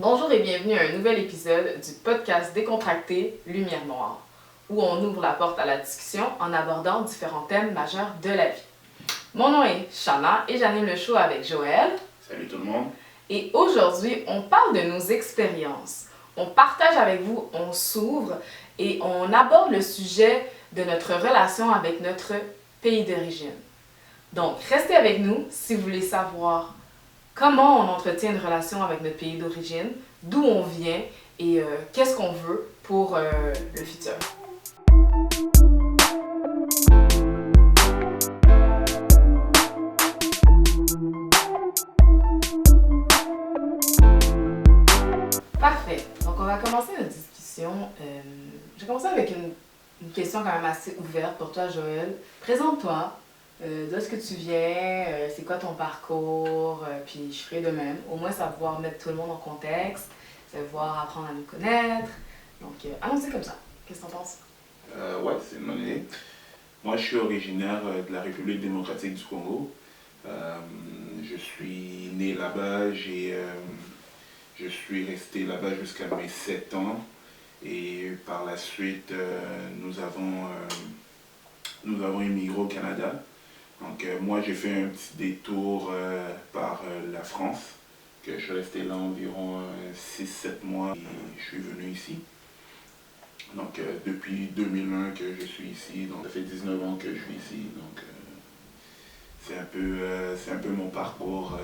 Bonjour et bienvenue à un nouvel épisode du podcast Décontracté Lumière Noire, où on ouvre la porte à la discussion en abordant différents thèmes majeurs de la vie. Mon nom est Shana et j'anime le show avec Joël. Salut tout le monde. Et aujourd'hui, on parle de nos expériences. On partage avec vous, on s'ouvre et on aborde le sujet de notre relation avec notre pays d'origine. Donc, restez avec nous si vous voulez savoir comment on entretient une relation avec notre pays d'origine, d'où on vient et qu'est-ce qu'on veut pour le futur. Parfait. Donc, on va commencer notre discussion. Je vais commencer avec une question quand même assez ouverte pour toi, Joël. Présente-toi. D'où est-ce que tu viens, c'est quoi ton parcours, puis je ferai de même. Au moins, ça va pouvoir mettre tout le monde en contexte, ça va pouvoir apprendre à nous connaître. Donc, allons-y comme ça. Qu'est-ce que t'en penses? Ouais, c'est une bonne idée. Moi, je suis originaire de la République démocratique du Congo. Je suis né là-bas, je suis resté là-bas jusqu'à mes 7 ans. Et par la suite, nous avons immigré au Canada. Donc moi j'ai fait un petit détour par la France, que je suis resté là environ 6-7 mois et je suis venu ici. Donc depuis 2001 que je suis ici, donc ça fait 19 ans que je suis ici. Donc c'est un peu mon parcours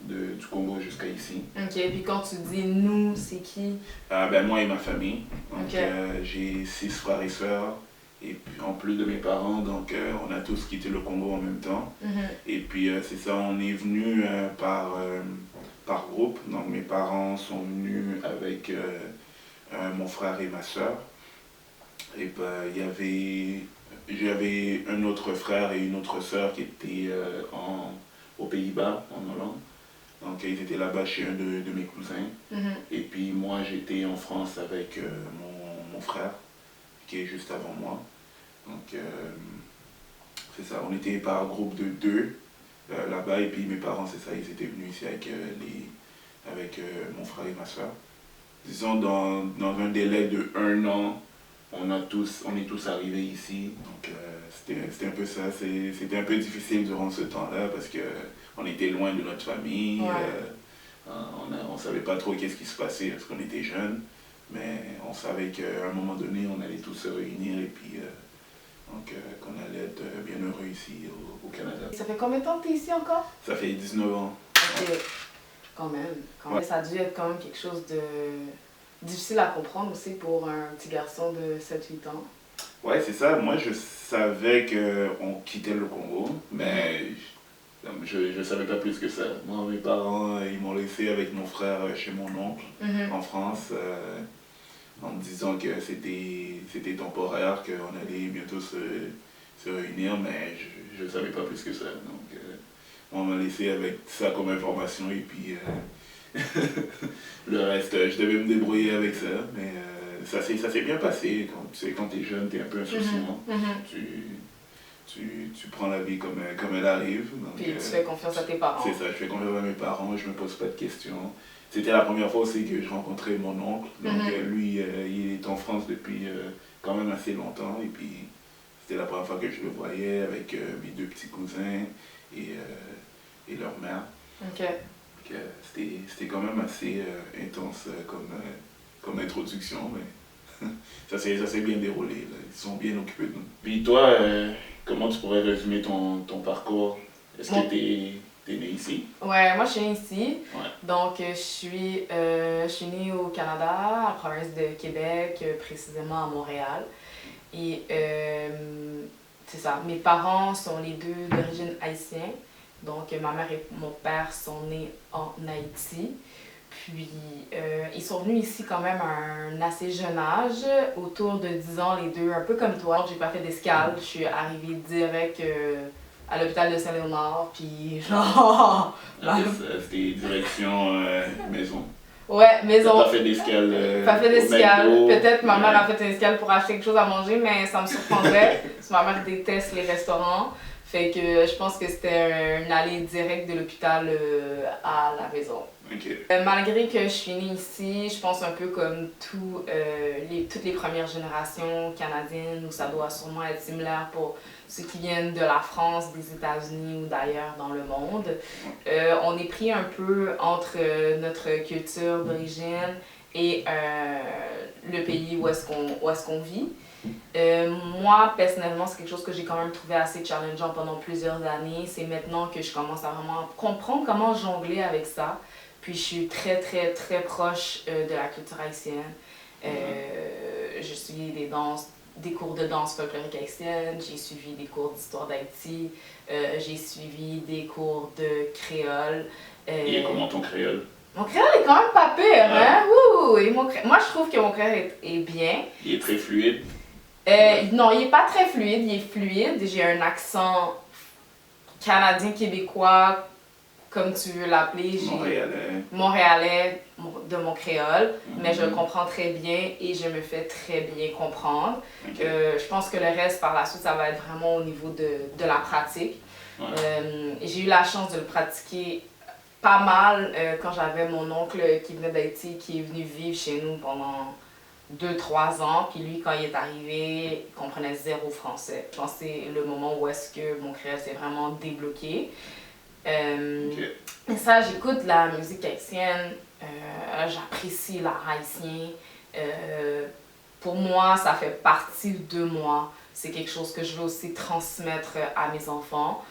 du Congo jusqu'à ici. Ok, puis quand tu dis nous, c'est qui? Moi et ma famille. Donc Okay. J'ai 6 frères et sœurs. Et puis en plus de mes parents, donc on a tous quitté le Congo en même temps. Mm-hmm. Et puis c'est ça, on est venu par groupe. Donc mes parents sont venus avec mon frère et ma soeur. Et j'avais un autre frère et une autre soeur qui étaient aux Pays-Bas, en Hollande. Donc ils étaient là-bas chez un de mes cousins. Mm-hmm. Et puis moi j'étais en France avec mon frère, qui est juste avant moi. Donc, c'est ça, on était par groupe de 2 là-bas, et puis mes parents, c'est ça, ils étaient venus ici avec mon frère et ma soeur. Disons, dans un délai de 1 an, on est tous arrivés ici. Donc, c'était un peu ça, c'était un peu difficile durant ce temps-là, parce qu'on était loin de notre famille. Ouais. On ne savait pas trop qu'est-ce qui se passait, parce qu'on était jeunes. Mais on savait qu'à un moment donné, on allait tous se réunir et puis qu'on allait être bien heureux ici au Canada. Ça fait combien de temps que tu es ici encore? Ça fait 19 ans. Ok, quand même. Ouais. Ça a dû être quand même quelque chose de difficile à comprendre aussi pour un petit garçon de 7-8 ans. Ouais, c'est ça. Moi, je savais qu'on quittait le Congo, mais je ne savais pas plus que ça. Moi, mes parents, ils m'ont laissé avec mon frère chez mon oncle en France. En me disant que c'était temporaire, qu'on allait bientôt se réunir, mais je ne savais pas plus que ça. Donc, on m'a laissé avec ça comme information et puis le reste, je devais me débrouiller avec ça, mais ça s'est bien passé. Quand tu es jeune, tu es un peu insouciant. Tu prends la vie comme elle arrive. Donc, puis tu fais confiance à tes parents. C'est ça, je fais confiance à mes parents, je ne me pose pas de questions. C'était la première fois aussi que je rencontrais mon oncle. Donc lui, il est en France depuis quand même assez longtemps. Et puis c'était la première fois que je le voyais avec mes 2 petits cousins et leur mère. Ok. C'était quand même assez intense comme introduction, mais ça s'est bien déroulé. Là. Ils sont bien occupés de nous. Puis toi, comment tu pourrais résumer ton parcours? Est-ce que t'es né ici? Ouais, moi je suis née ici. Ouais. Donc je suis née au Canada, en province de Québec, précisément à Montréal. Et c'est ça, mes parents sont les 2 d'origine haïtienne. Donc ma mère et mon père sont nés en Haïti. Puis ils sont venus ici quand même à un assez jeune âge, autour de 10 ans les 2, un peu comme toi. J'ai pas fait d'escale, je suis arrivée direct à l'hôpital de Saint-Léonard, puis genre... C'était direction maison. Ouais, maison. T'as pas fait d'escale Pas fait d'escale. Peut-être ma mère ouais. a fait une escale pour acheter quelque chose à manger, mais ça me surprendrait. Parce que ma mère déteste les restaurants. Fait que je pense que c'était une allée directe de l'hôpital à la maison. Ok. Malgré que je suis née ici, je pense un peu comme toutes les premières générations canadiennes, où ça doit sûrement être similaire pour ceux qui viennent de la France, des États-Unis ou d'ailleurs dans le monde. On est pris un peu entre notre culture d'origine et le pays où est-ce qu'on vit. Moi, personnellement, c'est quelque chose que j'ai quand même trouvé assez challengeant pendant plusieurs années. C'est maintenant que je commence à vraiment comprendre comment jongler avec ça. Puis je suis très, très, très proche de la culture haïtienne. Je suis des cours de danse folklorique haïtienne, j'ai suivi des cours d'histoire d'Haïti, j'ai suivi des cours de créole. Il est comment ton créole? Mon créole est quand même pas pire, hein? Ouh, et moi, je trouve que mon créole est bien. Il est très fluide? Non, il est pas très fluide, il est fluide. J'ai un accent canadien-québécois, comme tu veux l'appeler. Montréalais de mon créole, mais je le comprends très bien et je me fais très bien comprendre. Je pense que le reste, par la suite, ça va être vraiment au niveau de la pratique. J'ai eu la chance de le pratiquer pas mal quand j'avais mon oncle qui venait d'Haïti, qui est venu vivre chez nous pendant 2-3 ans, puis lui, quand il est arrivé, il comprenait zéro français. Je pense que c'est le moment où est-ce que mon créole s'est vraiment débloqué. Et ça, j'écoute la musique haïtienne, j'apprécie l'art haïtien. Pour moi, ça fait partie de moi. C'est quelque chose que je veux aussi transmettre à mes enfants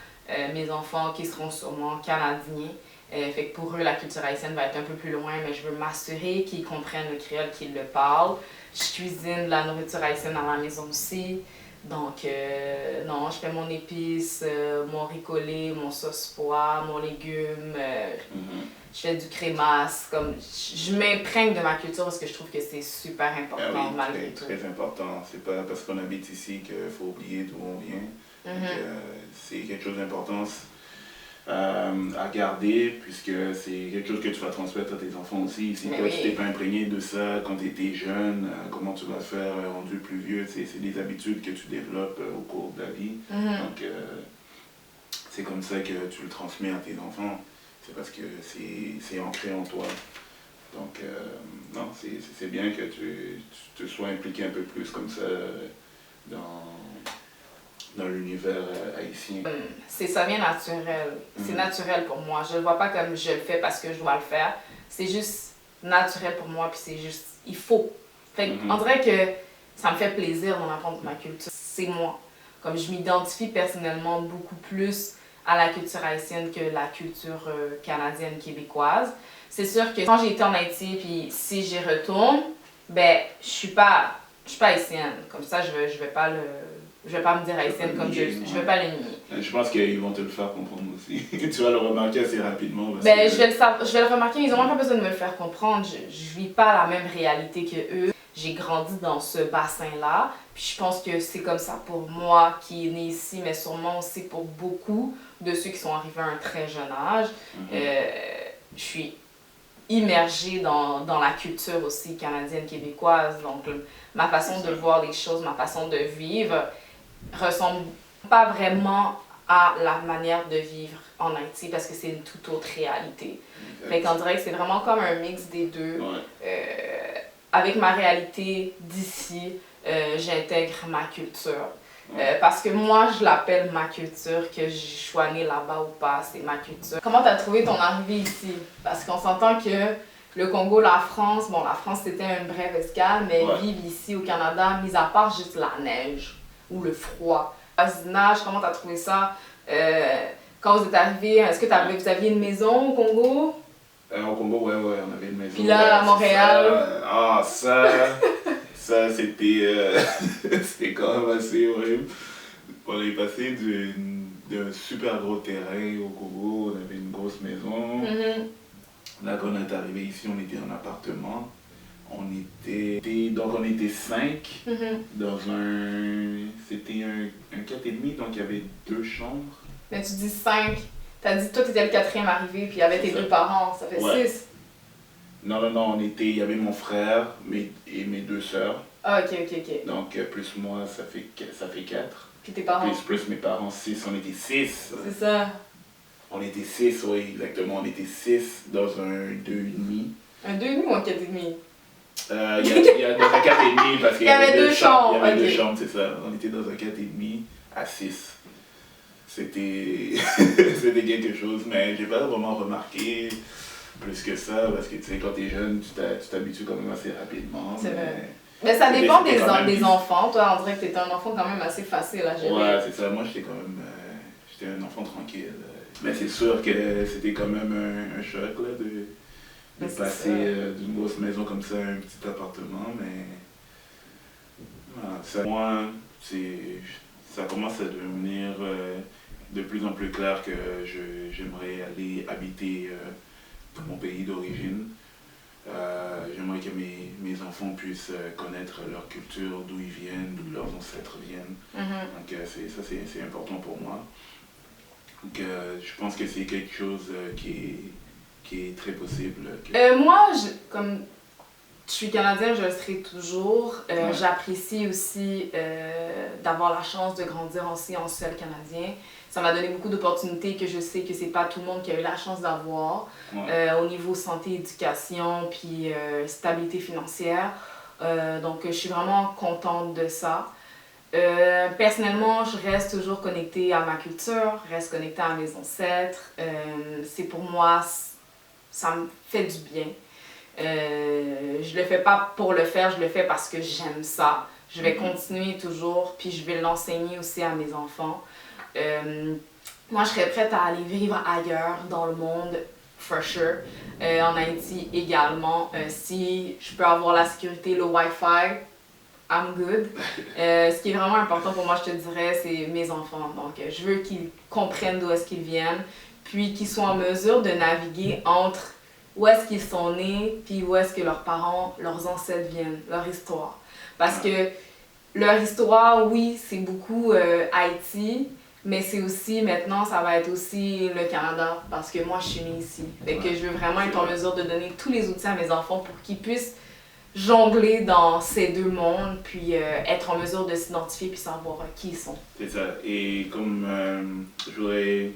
qui seront sûrement canadiens. Fait que pour eux, la culture haïtienne va être un peu plus loin, mais je veux m'assurer qu'ils comprennent le créole, qu'ils le parlent. Je cuisine de la nourriture haïtienne à la maison aussi. Donc, non, je fais mon épice, mon riz collé, mon sauce pois, mon légume. Je fais du crémasse. Comme, je m'imprègne de ma culture parce que je trouve que c'est super important malgré tout. Très important. C'est pas parce qu'on habite ici qu'il faut oublier d'où on vient. C'est quelque chose d'important à garder, puisque c'est quelque chose que tu vas transmettre à tes enfants aussi. Si toi tu t'es pas imprégné de ça quand tu étais jeune, comment tu vas faire rendu plus vieux? C'est des habitudes que tu développes au cours de la vie. Donc c'est comme ça que tu le transmets à tes enfants. C'est parce que c'est ancré en toi. Donc non, c'est bien que tu te sois impliqué un peu plus comme ça dans l'univers haïtien. Ça vient naturel. C'est naturel pour moi. Je le vois pas comme je le fais parce que je dois le faire. C'est juste naturel pour moi, puis c'est juste, il faut. Fait on dirait que ça me fait plaisir d'en apprendre ma culture. C'est moi. Comme je m'identifie personnellement beaucoup plus à la culture haïtienne que la culture canadienne, québécoise. C'est sûr que quand j'ai été en Haïti, puis si j'y retourne, ben, je suis pas haïtienne. Comme ça, je vais pas me dire haïtienne comme je vais pas le nier. Je pense qu'ils vont te le faire comprendre aussi. Tu vas le remarquer assez rapidement. Ben, je vais le remarquer, ils n'ont même pas besoin de me le faire comprendre. Je vis pas la même réalité que eux. J'ai grandi dans ce bassin-là. Puis je pense que c'est comme ça pour moi qui est née ici, mais sûrement aussi pour beaucoup de ceux qui sont arrivés à un très jeune âge. Je suis immergée dans la culture aussi canadienne, québécoise. Donc ma façon de voir les choses, ma façon de vivre ressemble pas vraiment à la manière de vivre en Haïti parce que c'est une toute autre réalité. Fait qu'on dirait que c'est vraiment comme un mix des deux. Avec ma réalité d'ici, j'intègre ma culture. Parce que moi, je l'appelle ma culture, que je sois née là-bas ou pas, c'est ma culture. Comment t'as trouvé ton arrivée ici? Parce qu'on s'entend que le Congo, la France c'était une brève escale, mais vivre ici au Canada, mis à part juste la neige ou le froid. Voisinage, comment t'as trouvé ça? Quand vous êtes arrivé, est-ce que vous aviez une maison au Congo? Au Congo, ouais, on avait une maison. Puis là, à Montréal? Ça c'était c'était quand même assez horrible. On est passé d'un super gros terrain au Congo, on avait une grosse maison. Là, quand on est arrivé ici, on était en appartement. On était 5 dans c'était un 4,5, donc il y avait 2 chambres. Mais tu dis 5, t'as dit toi t'étais le 4e arrivé, puis il y avait tes 2 parents, ça fait 6. Non, il y avait mon frère et mes 2 sœurs. Ah, ok. Donc, plus moi, ça fait 4. Puis tes parents? Plus mes parents, 6, on était 6. C'est ça. On était 6, oui, exactement. On était 6 dans un 2,5. Un 2,5 ou un 4,5? Il y a dans un 4,5 parce qu'il y avait deux chambres. Il y avait Ok. deux chambres, c'est ça. On était dans un 4,5 à 6. C'était c'était quelque chose, mais j'ai pas vraiment remarqué plus que ça parce que tu sais, quand t'es jeune, tu t'habitues quand même assez rapidement. C'est vrai. Mais ça c'était- dépend c'était quand même des difficile. enfants. Toi, on dirait que t'étais un enfant quand même assez facile à gérer. Ouais, c'est ça. Moi, j'étais quand même. J'étais un enfant tranquille. Mais c'est sûr que c'était quand même un choc là, de Mais c'est passer ça. d'une grosse maison comme ça à un petit appartement. Mais voilà, ça, moi, ça commence à devenir de plus en plus clair que j'aimerais aller habiter dans mon pays d'origine. J'aimerais que mes enfants puissent connaître leur culture, d'où ils viennent, d'où leurs ancêtres viennent. Donc c'est important pour moi. Donc je pense que c'est quelque chose qui est très possible. Moi, comme je suis canadienne, je le serai toujours. Ouais. J'apprécie aussi d'avoir la chance de grandir aussi en sol canadien. Ça m'a donné beaucoup d'opportunités que je sais que c'est pas tout le monde qui a eu la chance d'avoir au niveau santé, éducation, puis stabilité financière. Donc, je suis vraiment contente de ça. Personnellement, je reste toujours connectée à ma culture, reste connectée à mes ancêtres. C'est pour moi, ça me fait du bien. Je le fais pas pour le faire, je le fais parce que j'aime ça. Je vais continuer toujours, puis je vais l'enseigner aussi à mes enfants. Moi, je serais prête à aller vivre ailleurs dans le monde, for sure. En Haïti également. Si je peux avoir la sécurité, le Wi-Fi, I'm good. Ce qui est vraiment important pour moi, je te dirais, c'est mes enfants. Donc, je veux qu'ils comprennent d'où est-ce qu'ils viennent, puis qu'ils soient en mesure de naviguer entre où est-ce qu'ils sont nés, puis où est-ce que leurs parents, leurs ancêtres viennent, leur histoire. Parce que leur histoire, oui, c'est beaucoup Haïti, mais c'est aussi, maintenant, ça va être aussi le Canada, parce que moi, je suis née ici. Fait que je veux vraiment être en mesure de donner tous les outils à mes enfants pour qu'ils puissent jongler dans ces deux mondes, puis être en mesure de s'identifier puis savoir qui ils sont. C'est ça. Et comme je voudrais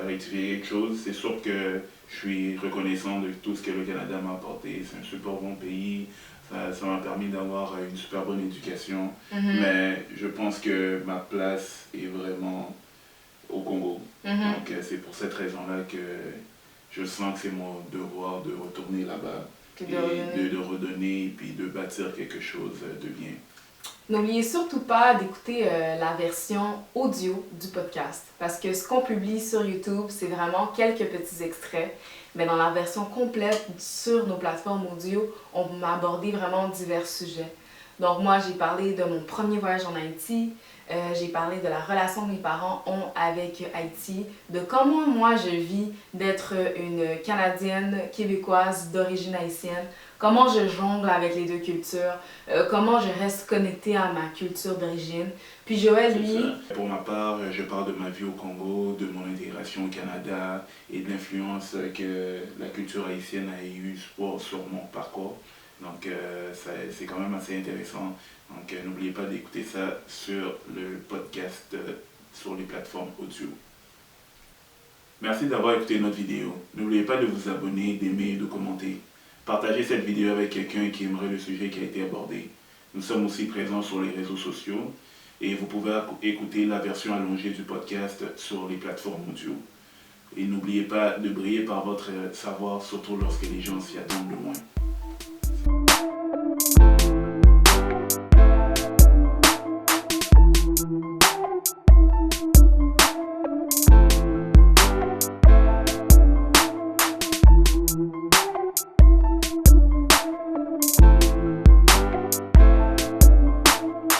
rectifier quelque chose, c'est sûr que je suis reconnaissant de tout ce que le Canada m'a apporté. C'est un super bon pays. Ça m'a permis d'avoir une super bonne éducation. Mais je pense que ma place est vraiment au Congo. Donc c'est pour cette raison-là que je sens que c'est mon devoir de retourner là-bas. Et de redonner et puis de bâtir quelque chose de bien. N'oubliez surtout pas d'écouter la version audio du podcast parce que ce qu'on publie sur YouTube, c'est vraiment quelques petits extraits. Mais dans la version complète sur nos plateformes audio, on m'a abordé vraiment divers sujets. Donc moi, j'ai parlé de mon premier voyage en Haïti, j'ai parlé de la relation que mes parents ont avec Haïti, de comment moi je vis d'être une Canadienne québécoise d'origine haïtienne, comment je jongle avec les deux cultures, comment je reste connectée à ma culture d'origine. Puis Joël, lui... Pour ma part, je parle de ma vie au Congo, de mon intégration au Canada et de l'influence que la culture haïtienne a eue sur mon parcours. Donc c'est quand même assez intéressant. Donc n'oubliez pas d'écouter ça sur le podcast sur les plateformes audio. Merci d'avoir écouté notre vidéo. N'oubliez pas de vous abonner, d'aimer et de commenter. Partagez cette vidéo avec quelqu'un qui aimerait le sujet qui a été abordé. Nous sommes aussi présents sur les réseaux sociaux et vous pouvez écouter la version allongée du podcast sur les plateformes audio. Et n'oubliez pas de briller par votre savoir, surtout lorsque les gens s'y attendent le moins.